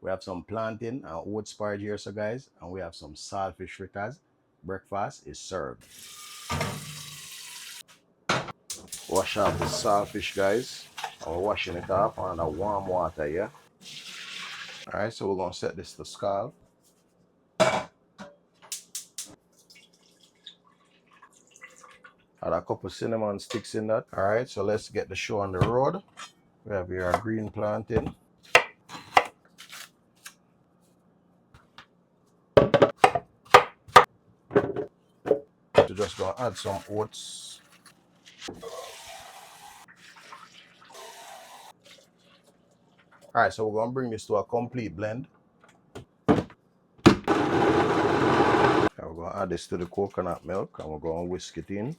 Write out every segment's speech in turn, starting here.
We have some plantain and oats porridge here, so guys, and we have some saltfish fritters. Breakfast is served. Wash off the saltfish, guys. And we're washing it off under warm water, yeah? Alright, so we're gonna set this to scald. Add a couple cinnamon sticks in that. Alright, so let's get the show on the road. We have here our green plantain. So just gonna add some oats. Alright, so we're gonna bring this to a complete blend. And we're gonna add this to the coconut milk and we're gonna whisk it in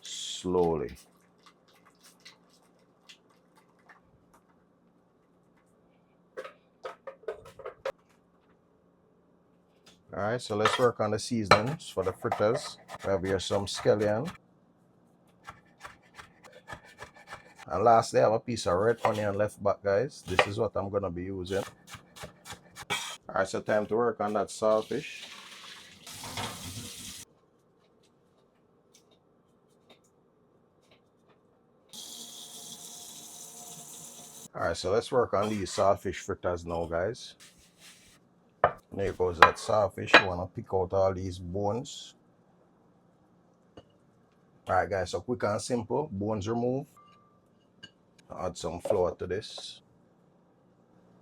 slowly. Alright, so let's work on the seasonings for the fritters. We have here some scallion. And lastly, I have a piece of red onion left back, guys. This is what I'm gonna be using. Alright, so time to work on that saltfish. Alright, so let's work on these saltfish fritters now, guys. There goes that saltfish. You want to pick out all these bones. Alright, guys, so quick and simple. Bones removed. Add some flour to this.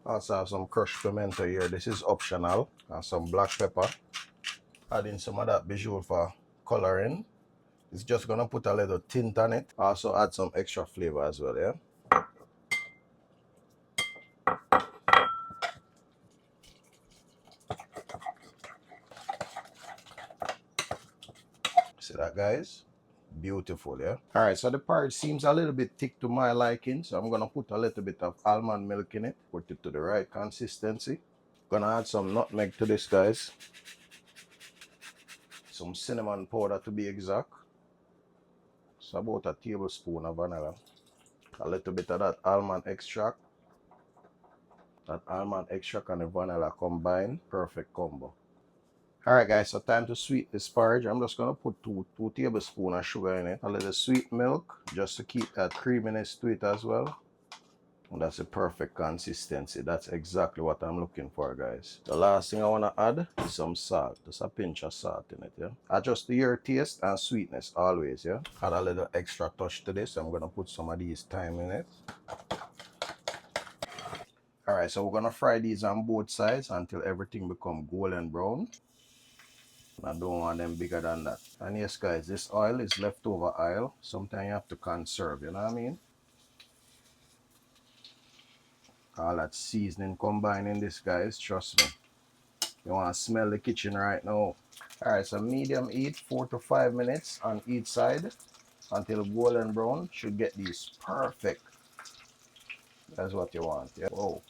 Also have some crushed pimento here. This is optional. And some black pepper. Add in some of that bijou for coloring. It's just going to put a little tint on it. Also add some extra flavor as well, yeah? See that, guys? Beautiful, yeah? Alright, so the porridge seems a little bit thick to my liking, so I'm gonna put a little bit of almond milk in it, put it to the right consistency. Gonna add some nutmeg to this, guys. Some cinnamon powder to be exact. It's about a tablespoon of vanilla. A little bit of that almond extract. That almond extract and the vanilla combined, perfect combo. Alright, guys, so time to sweeten this porridge. I'm just going to put two tablespoons of sugar in it. A little sweet milk, just to keep that creaminess to it as well. And that's a perfect consistency. That's exactly what I'm looking for, guys. The last thing I want to add is some salt. Just a pinch of salt in it, yeah? Adjust to your taste and sweetness always, yeah? Add a little extra touch to this. I'm going to put some of these thyme in it. Alright, so we're going to fry these on both sides until everything becomes golden brown. I don't want them bigger than that. And yes, guys, this oil is leftover oil. Sometimes you have to conserve, you know what I mean? All that seasoning combined in this, guys, trust me. You want to smell the kitchen right now. Alright, so medium heat, 4 to 5 minutes on each side until golden brown. Should get these perfect. That's what you want, yeah? Whoa.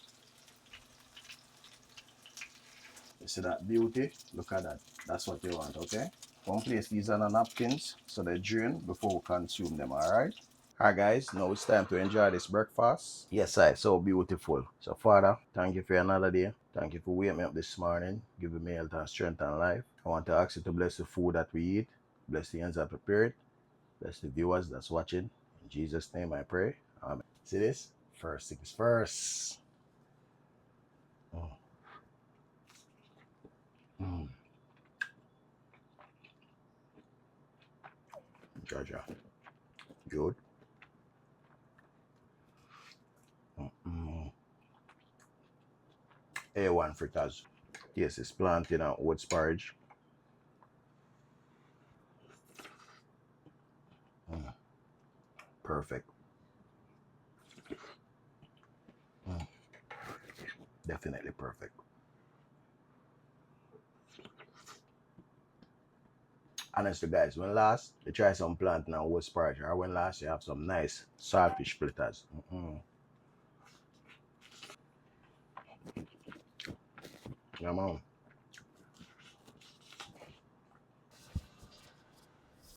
You see that beauty? Look at that. That's what you want, okay? One place these on the napkins so they drain before we consume them, alright? Alright, guys, now it's time to enjoy this breakfast. Yes, it's so beautiful. So, Father, thank you for another day. Thank you for waking me up this morning, giving me health and strength and life. I want to ask you to bless the food that we eat, bless the hands that prepare it, bless the viewers that's watching. In Jesus' name I pray. Amen. See this? First things first. Georgia. Good. A1 fritters. Yes, it's plantain and oats porridge. Perfect. Definitely perfect. Honestly, guys, when last you try some plantain and oats porridge, or when last you have some nice saltfish fritters. Yeah, man.